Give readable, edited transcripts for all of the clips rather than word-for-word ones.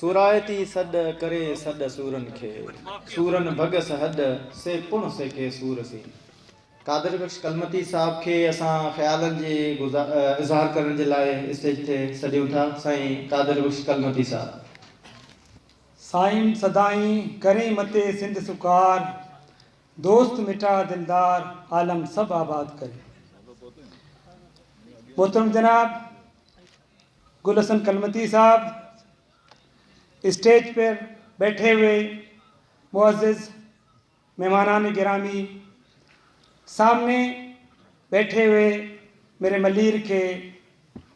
सुरायती सॾ करे सॾ सूरन खे, सूरन भगस हॾ से पुण से के सूर सी। कादिर बख्श कलमती साहब खे असां ख़्यालनि जे इज़हार करण जे लाइ स्टेज ते सॾियूं था। साईं कादिर बख्श कलमती साहब। साईं सदाई करें मते सिंध सुकार, दोस्त मिठा दिलदार आलम सब आबाद करे। मोहतरम जनाब गुल हसन कलमती साहब, स्टेज पर बैठे हुए मुअज़्ज़िज़ मेहमानान गिरामी, सामने बैठे हुए मेरे मलीर के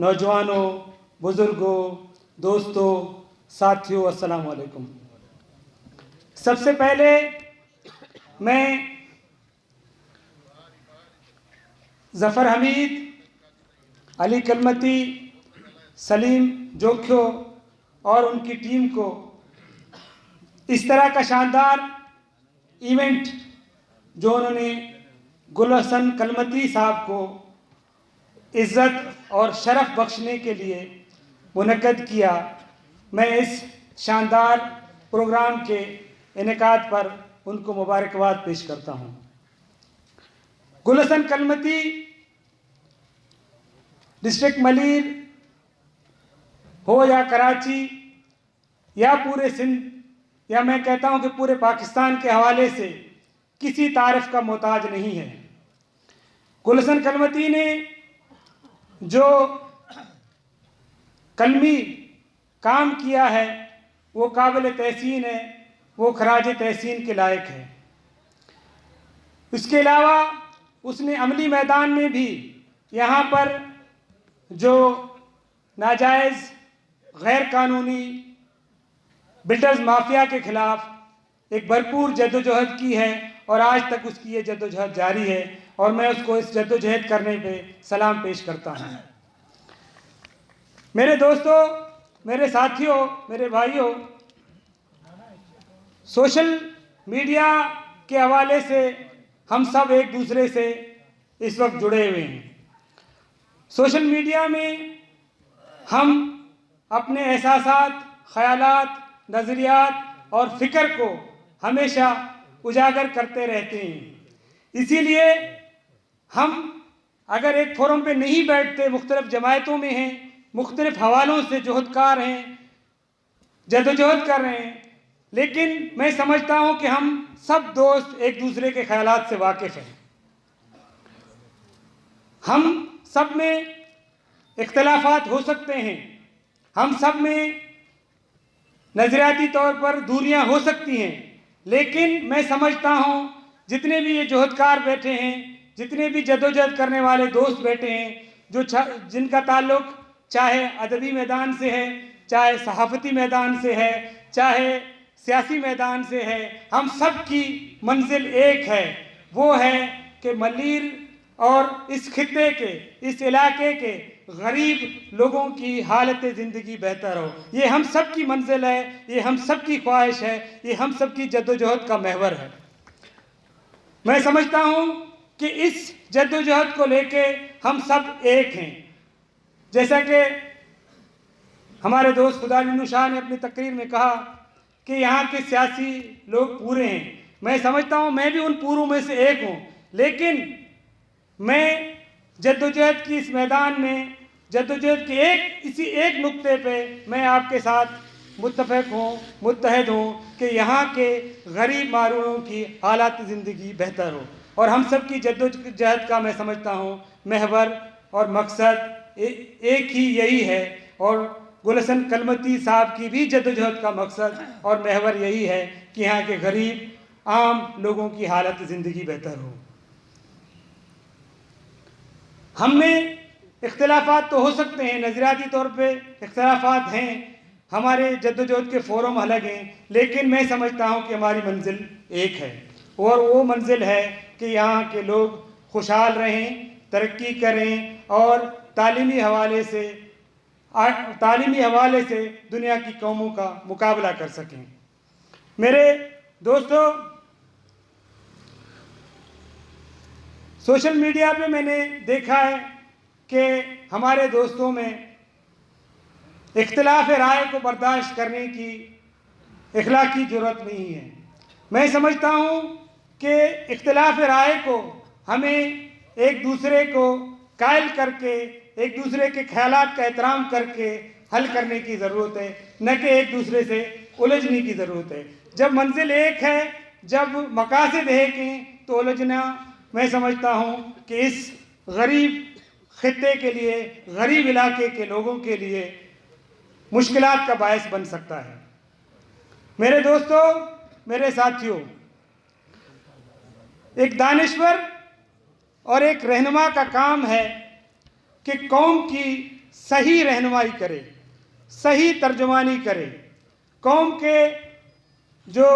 नौजवानों, बुज़ुर्गों, दोस्तों, साथियों, अस्सलाम वालेकुम। सबसे पहले मैं ज़फ़र हमीद, अली कलमती, सलीम जोख्यो और उनकी टीम को इस तरह का शानदार इवेंट जो उन्होंने गुल हसन कलमती साहब को इज़्ज़त और शरफ़ बख्शने के लिए मुनक़्क़द किया, मैं इस शानदार प्रोग्राम के इनेकाद पर उनको मुबारकबाद पेश करता हूँ। गुल हसन कलमती डिस्ट्रिक्ट मलीर हो या कराची या पूरे सिंध या मैं कहता हूँ कि पूरे पाकिस्तान के हवाले से किसी तारीफ़ का मोहताज नहीं है। गुल हसन कलमती ने जो कलमी काम किया है वो काबिल तहसीन है, वो खराज तहसीन के लायक है। इसके अलावा उसने अमली मैदान में भी यहाँ पर जो नाजायज़ गैर कानूनी बिल्डर्स माफिया के ख़िलाफ़ एक भरपूर जद्दोजहद की है और आज तक उसकी ये जद्दोजहद जारी है और मैं उसको इस जद्दोजहद करने पे सलाम पेश करता हूँ। मेरे दोस्तों, मेरे साथियों, मेरे भाइयों, सोशल मीडिया के हवाले से हम सब एक दूसरे से इस वक्त जुड़े हुए हैं। सोशल मीडिया में हम अपने एहसासात, ख़यालात, नज़रियात और फ़िक्र को हमेशा उजागर करते रहते हैं। इसीलिए हम अगर एक फोरम पे नहीं बैठते, मुख्तलिफ़ जमायतों में हैं, मुख्तलिफ़ हवालों से जोहदकार हैं, जद्दोजहद कर रहे हैं, लेकिन मैं समझता हूँ कि हम सब दोस्त एक दूसरे के ख़यालात से वाकिफ़ हैं। हम सब में इख्तिलाफ़ात हो सकते हैं, हम सब में नज़रियाती तौर पर दूरियां हो सकती हैं, लेकिन मैं समझता हूँ जितने भी ये जोहदकार बैठे हैं, जितने भी जद्दोजहद करने वाले दोस्त बैठे हैं, जो जिनका ताल्लुक़ चाहे अदबी मैदान से है, चाहे सहाफ़ती मैदान से है, चाहे सियासी मैदान से है, हम सब की मंजिल एक है। वो है कि मलीर और इस खित्ते के, इस इलाके के गरीब लोगों की हालत ज़िंदगी बेहतर हो। ये हम सब की मंजिल है, ये हम सब की ख्वाहिश है, ये हम सब की जद्दोजहद का महवर है। मैं समझता हूँ कि इस जद्दोजहद को लेके हम सब एक हैं। जैसा कि हमारे दोस्त खुदावंद शाह ने अपनी तकरीर में कहा कि यहाँ के सियासी लोग पूरे हैं, मैं समझता हूँ मैं भी उन पूरों में से एक हूँ, लेकिन मैं जद्दोजहद की इस मैदान में, जद्दोजहद के इसी एक नुक्ते पे मैं आपके साथ मुत्तफ़िक़ हूँ, मुत्तहद हूँ कि यहाँ के गरीब मारूओं की हालात ज़िंदगी बेहतर हो। और हम सब की जद्दोजहद का मैं समझता हूँ महवर और मकसद एक ही यही है, और गुल हसन कलमती साहब की भी जद्दोजहद का मकसद और महवर यही है कि यहाँ के गरीब आम लोगों की हालत ज़िंदगी बेहतर हो। हम में इख्तिलाफ़ात तो हो सकते हैं, नज़रियाती तौर पे इख्तिलाफ़ात हैं, हमारे जद्दोजहद के फ़ोरम अलग हैं, लेकिन मैं समझता हूँ कि हमारी मंजिल एक है, और वो मंजिल है कि यहाँ के लोग खुशहाल रहें, तरक्की करें और तालीमी हवाले से दुनिया की कौमों का मुकाबला कर सकें। मेरे दोस्तों, सोशल मीडिया पे मैंने देखा है कि हमारे दोस्तों में इख्तिलाफ राय को बर्दाश्त करने की इखलाकी ज़रूरत नहीं है। मैं समझता हूँ कि इख्तिलाफ राय को हमें एक दूसरे को कायल करके, एक दूसरे के ख्यालात का एहतराम करके हल करने की ज़रूरत है, न कि एक दूसरे से उलझने की ज़रूरत है। जब मंजिल एक है, जब मकासद एक हैं, तो उलझना मैं समझता हूँ कि इस गरीब खित्ते के लिए, गरीब इलाके के लोगों के लिए मुश्किलात का बायस बन सकता है। मेरे दोस्तों, मेरे साथियों, एक दानिश्वर और एक रहनुमा का काम है कि कौम की सही रहनुमाई करे, सही तर्जुमानी करे, कौम के जो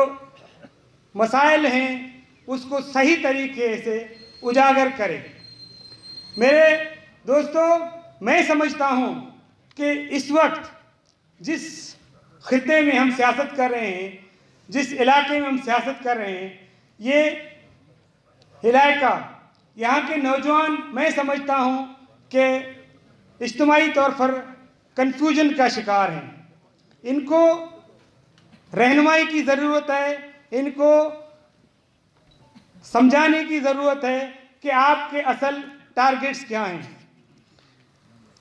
मसाइल हैं उसको सही तरीके से उजागर करे। मेरे दोस्तों, मैं समझता हूँ कि इस वक्त जिस खित्ते में हम सियासत कर रहे हैं, जिस इलाके में हम सियासत कर रहे हैं, ये इलाका, यहाँ के नौजवान, मैं समझता हूँ कि इज्तिमाई तौर पर कन्फ्यूजन का शिकार हैं। इनको रहनुमाई की ज़रूरत है, इनको समझाने की ज़रूरत है कि आपके असल टारगेट्स क्या हैं।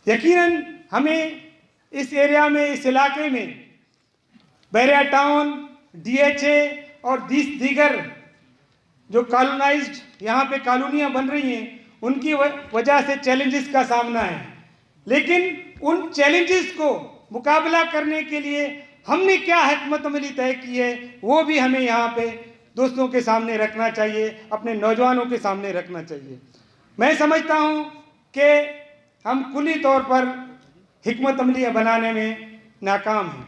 यकीनन हमें इस एरिया में, इस इलाके में बैरिया टाउन, DHA और दीगर जो कॉलोनाइज्ड यहाँ पे कॉलोनियाँ बन रही हैं, उनकी वजह से चैलेंजेस का सामना है। लेकिन उन चैलेंजेस को मुकाबला करने के लिए हमने क्या हिकमत अमली तय की है, वो भी हमें यहाँ पे दोस्तों के सामने रखना चाहिए, अपने नौजवानों के सामने रखना चाहिए। मैं समझता हूँ कि हम कुली तौर पर हिकमत अमलियाँ बनाने में नाकाम हैं।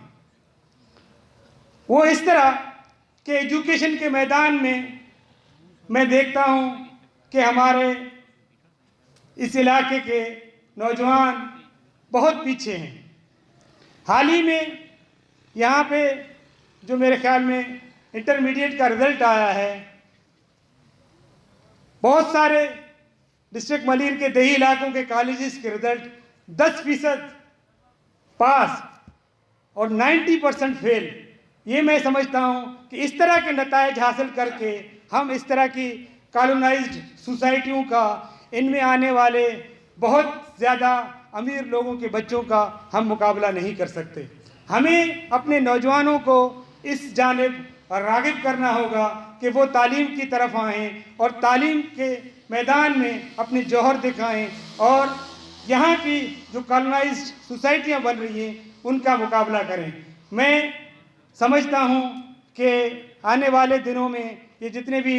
वो इस तरह के एजुकेशन के मैदान में मैं देखता हूँ कि हमारे इस इलाके के नौजवान बहुत पीछे हैं। हाल ही में यहाँ पे जो मेरे ख्याल में इंटरमीडिएट का रिज़ल्ट आया है, बहुत सारे डिस्ट्रिक्ट मलीर के देही इलाकों के कॉलेजेस के रिज़ल्ट 10% पास और 90% फेल। ये मैं समझता हूँ कि इस तरह के नताइज हासिल करके हम इस तरह की कॉलोनाइज्ड सोसाइटियों का, इनमें आने वाले बहुत ज़्यादा अमीर लोगों के बच्चों का हम मुकाबला नहीं कर सकते। हमें अपने नौजवानों को इस जानिब राग़िब करना होगा कि वो तालीम की तरफ आएँ और तालीम के मैदान में अपनी जौहर दिखाएँ और यहाँ की जो कॉलोनाइज्ड सोसाइटियाँ बन रही हैं उनका मुकाबला करें। मैं समझता हूँ कि आने वाले दिनों में ये जितने भी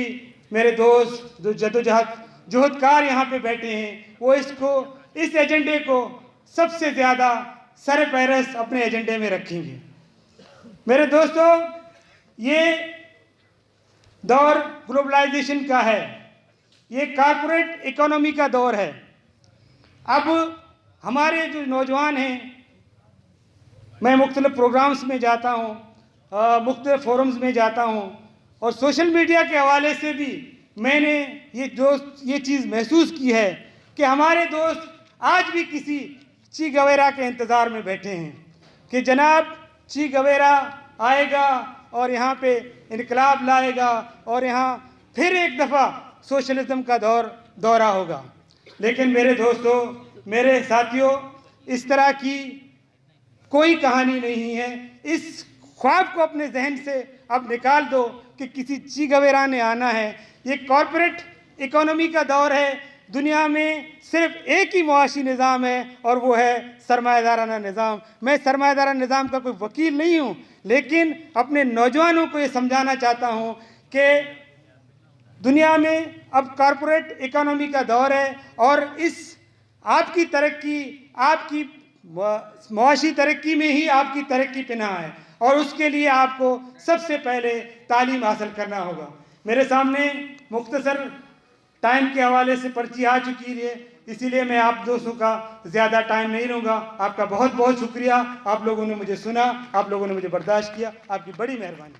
मेरे दोस्त जो जदोजहदकार यहाँ पे बैठे हैं, वो इस एजेंडे को सबसे ज़्यादा सरपैरस अपने एजेंडे में रखेंगे। मेरे दोस्तों, ये दौर ग्लोबलाइजेशन का है, ये कॉरपोरेट इकोनॉमी का दौर है। अब हमारे जो नौजवान हैं, मैं मुख्तलिफ प्रोग्राम्स में जाता हूँ, मुख्तलिफ फोरम्स में जाता हूँ और सोशल मीडिया के हवाले से भी मैंने ये चीज़ महसूस की है कि हमारे दोस्त आज भी किसी ची गवेरा के इंतज़ार में बैठे हैं कि जनाब ची गवेरा आएगा और यहाँ पे इनकलाब लाएगा और यहाँ फिर एक दफ़ा सोशलिज्म का दौरा होगा। लेकिन मेरे दोस्तों, मेरे साथियों, इस तरह की कोई कहानी नहीं है। इस ख्वाब को अपने जहन से अब निकाल दो कि किसी ची गवेरा ने आना है। ये कॉरपोरेट इकोनॉमी का दौर है। दुनिया में सिर्फ एक ही मुआशी निज़ाम है और वो है सरमायादाराना निज़ाम। मैं सरमायादाराना निज़ाम का कोई वकील नहीं हूँ, लेकिन अपने नौजवानों को ये समझाना चाहता हूँ कि दुनिया में अब कॉरपोरेट इकोनॉमी का दौर है और इस आपकी तरक्की, आपकी मुआशी तरक्की में ही आपकी तरक्की पनाह है और उसके लिए आपको सबसे पहले तालीम हासिल करना होगा। मेरे सामने मुख्तसर टाइम के हवाले से पर्ची आ चुकी है, इसीलिए मैं आप दोस्तों का ज़्यादा टाइम नहीं लूँगा। आपका बहुत बहुत शुक्रिया। आप लोगों ने मुझे सुना, आप लोगों ने मुझे बर्दाश्त किया। आपकी बड़ी मेहरबानी।